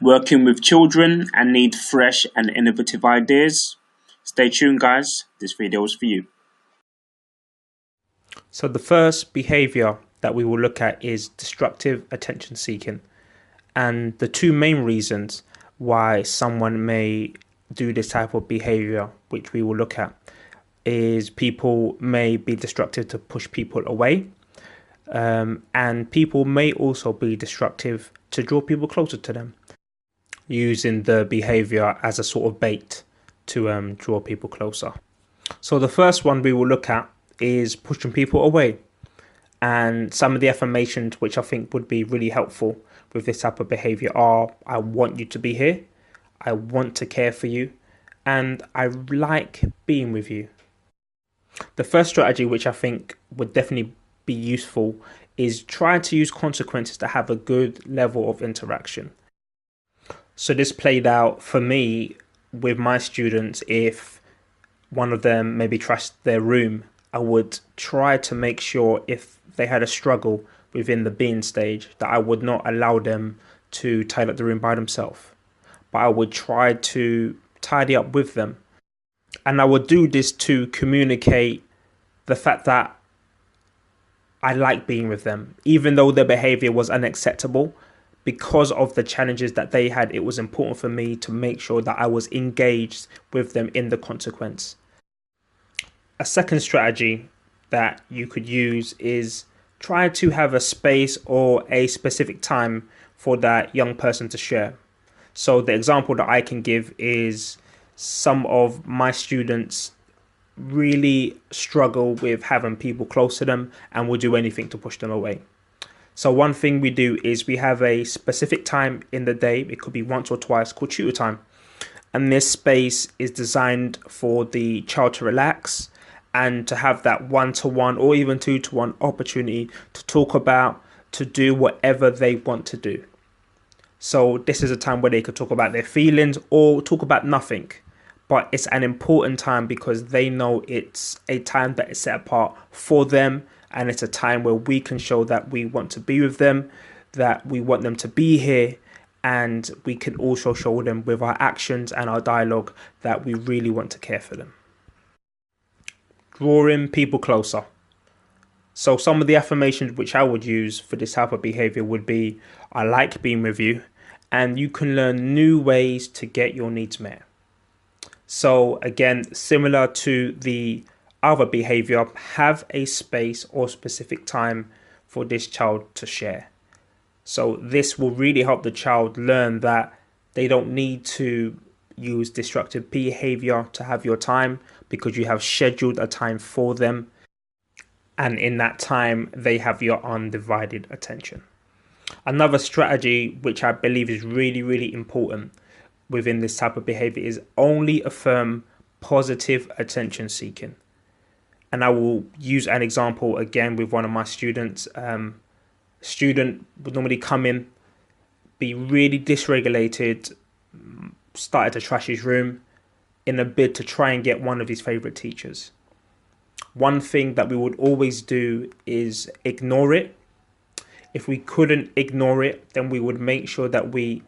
working with children and need fresh and innovative ideas? Stay tuned, guys. This video is for you. So the first behavior that we will look at is destructive attention seeking. And the two main reasons why someone may do this type of behavior, which we will look at, is people may be destructive to push people away. And people may also be destructive to draw people closer to them, using the behavior as a sort of bait to draw people closer. So the first one we will look at is pushing people away. And some of the affirmations which I think would be really helpful with this type of behavior are: I want you to be here, I want to care for you, and I like being with you. The first strategy which I think would definitely be useful is trying to use consequences to have a good level of interaction. So this played out for me with my students. If one of them maybe trashed their room, I would try to make sure if they had a struggle within the being stage that I would not allow them to tidy up the room by themselves, but I would try to tidy up with them. And I would do this to communicate the fact that I like being with them, even though their behavior was unacceptable. Because of the challenges that they had, it was important for me to make sure that I was engaged with them in the consequence. A second strategy that you could use is try to have a space or a specific time for that young person to share. So the example that I can give is some of my students really struggle with having people close to them and will do anything to push them away. So one thing we do is we have a specific time in the day, it could be once or twice, called tutor time. And this space is designed for the child to relax and to have that one-to-one or even two-to-one opportunity to talk about, to do whatever they want to do. So this is a time where they could talk about their feelings or talk about nothing. But it's an important time because they know it's a time that is set apart for them. And it's a time where we can show that we want to be with them, that we want them to be here. And we can also show them with our actions and our dialogue that we really want to care for them. Drawing people closer. So some of the affirmations which I would use for this type of behavior would be: I like being with you, and you can learn new ways to get your needs met. So again, similar to the other behavior, have a space or specific time for this child to share. So this will really help the child learn that they don't need to use destructive behavior to have your time, because you have scheduled a time for them. And in that time, they have your undivided attention. Another strategy, which I believe is really, really important within this type of behavior, is only affirm positive attention seeking. And I will use an example again with one of my students. Student would normally come in, be really dysregulated, started to trash his room in a bid to try and get one of his favorite teachers. One thing that we would always do is ignore it. If we couldn't ignore it, then we would make sure that we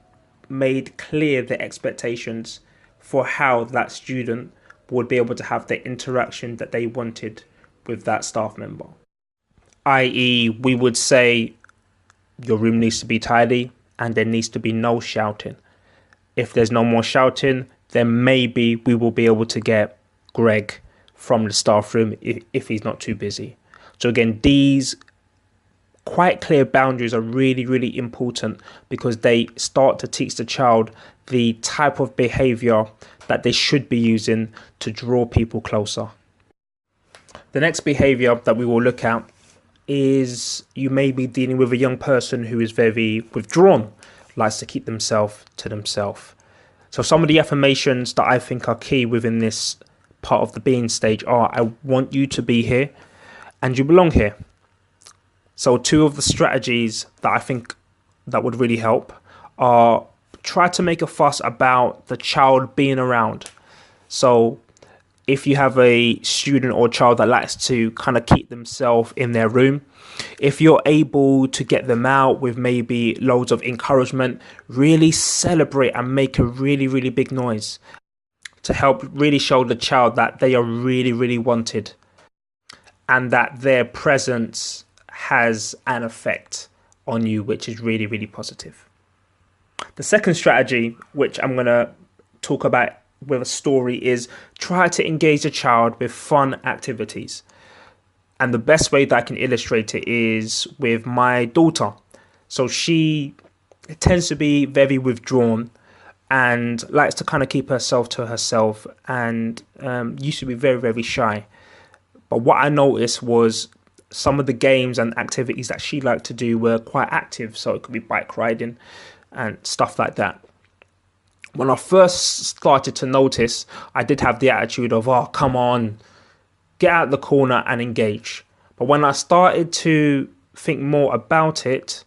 made clear the expectations for how that student would be able to have the interaction that they wanted with that staff member. I.e., we would say, your room needs to be tidy and there needs to be no shouting. If there's no more shouting, then maybe we will be able to get Greg from the staff room if he's not too busy. So again, these quite clear boundaries are really, really important because they start to teach the child the type of behavior that they should be using to draw people closer. The next behavior that we will look at is you may be dealing with a young person who is very withdrawn, likes to keep themselves to themselves. So some of the affirmations that I think are key within this part of the being stage are: I want you to be here and you belong here. So two of the strategies that I think that would really help are: try to make a fuss about the child being around. So if you have a student or child that likes to kind of keep themselves in their room, if you're able to get them out with maybe loads of encouragement, really celebrate and make a really, really big noise to help really show the child that they are really, really wanted and that their presence has an effect on you, which is really, really positive. The second strategy, which I'm going to talk about with a story, is try to engage the child with fun activities. And the best way that I can illustrate it is with my daughter. So she tends to be very withdrawn and likes to kind of keep herself to herself, and used to be very, very shy. But what I noticed was some of the games and activities that she liked to do were quite active. So it could be bike riding and stuff like that. When I first started to notice, I did have the attitude of, oh, come on, get out the corner and engage. But when I started to think more about it,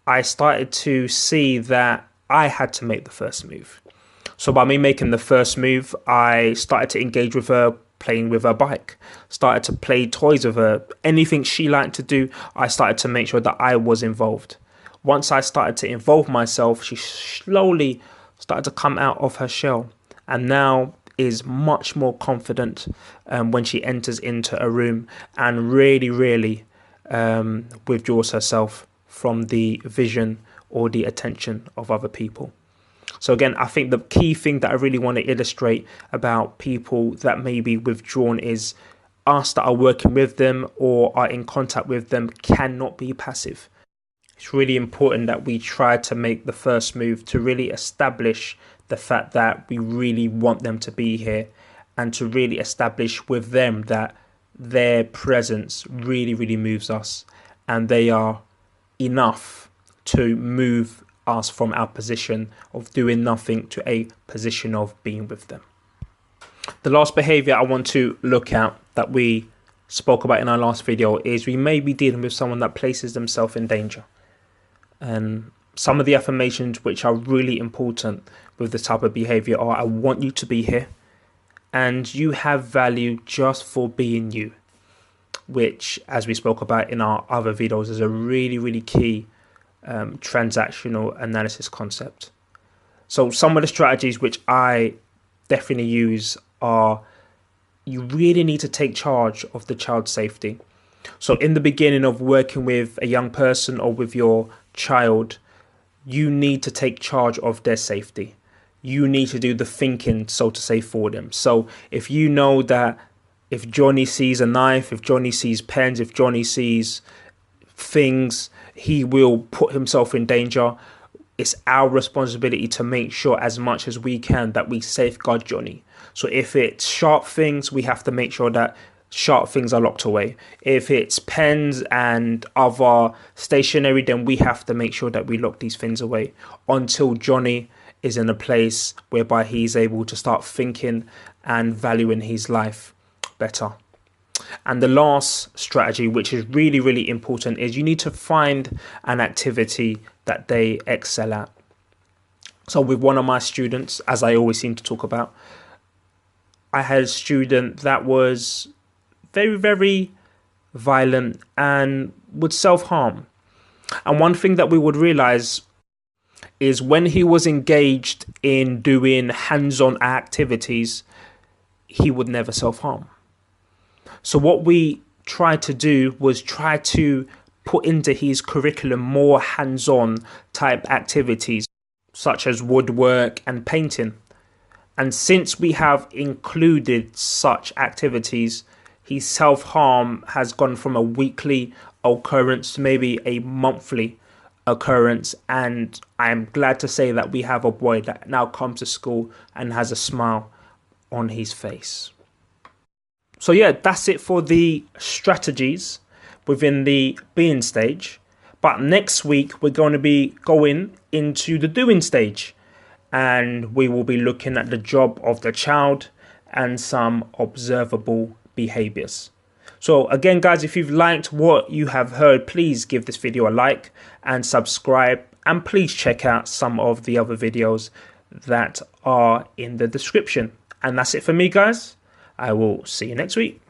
I started to see that I had to make the first move. So by me making the first move, I started to engage with her, playing with her bike, started to play toys with her. Anything she liked to do, I started to make sure that I was involved. Once I started to involve myself, she slowly started to come out of her shell, and now is much more confident when she enters into a room, and really, really withdraws herself from the vision or the attention of other people. So again, I think the key thing that I really want to illustrate about people that may be withdrawn is us that are working with them or are in contact with them cannot be passive. It's really important that we try to make the first move to really establish the fact that we really want them to be here, and to really establish with them that their presence really, really moves us, and they are enough to move us from our position of doing nothing to a position of being with them. The last behavior I want to look at that we spoke about in our last video is we may be dealing with someone that places themselves in danger. And some of the affirmations which are really important with this type of behavior are, I want you to be here, and you have value just for being you, which, as we spoke about in our other videos, is a really, really key transactional analysis concept. So some of the strategies which I definitely use are, you really need to take charge of the child's safety. So in the beginning of working with a young person or with your child, you need to take charge of their safety. You need to do the thinking, so to say, for them. So if you know that if Johnny sees a knife, if Johnny sees pens, if Johnny sees things, he will put himself in danger. It's our responsibility to make sure as much as we can that we safeguard Johnny. So if it's sharp things, we have to make sure that sharp things are locked away. If it's pens and other stationery, then we have to make sure that we lock these things away until Johnny is in a place whereby he's able to start thinking and valuing his life better. And the last strategy, which is really, really important, is you need to find an activity that they excel at. So with one of my students, as I always seem to talk about, I had a student that was very, very violent and would self-harm. And one thing that we would realize is when he was engaged in doing hands-on activities, he would never self-harm. So what we tried to do was try to put into his curriculum more hands-on type activities, such as woodwork and painting. And since we have included such activities, his self-harm has gone from a weekly occurrence to maybe a monthly occurrence. And I'm glad to say that we have a boy that now comes to school and has a smile on his face. So yeah, that's it for the strategies within the being stage. But next week, we're going to be going into the doing stage. And we will be looking at the job of the child and some observable behaviours. So again, guys, if you've liked what you have heard, please give this video a like and subscribe. And please check out some of the other videos that are in the description. And that's it for me, guys. I will see you next week.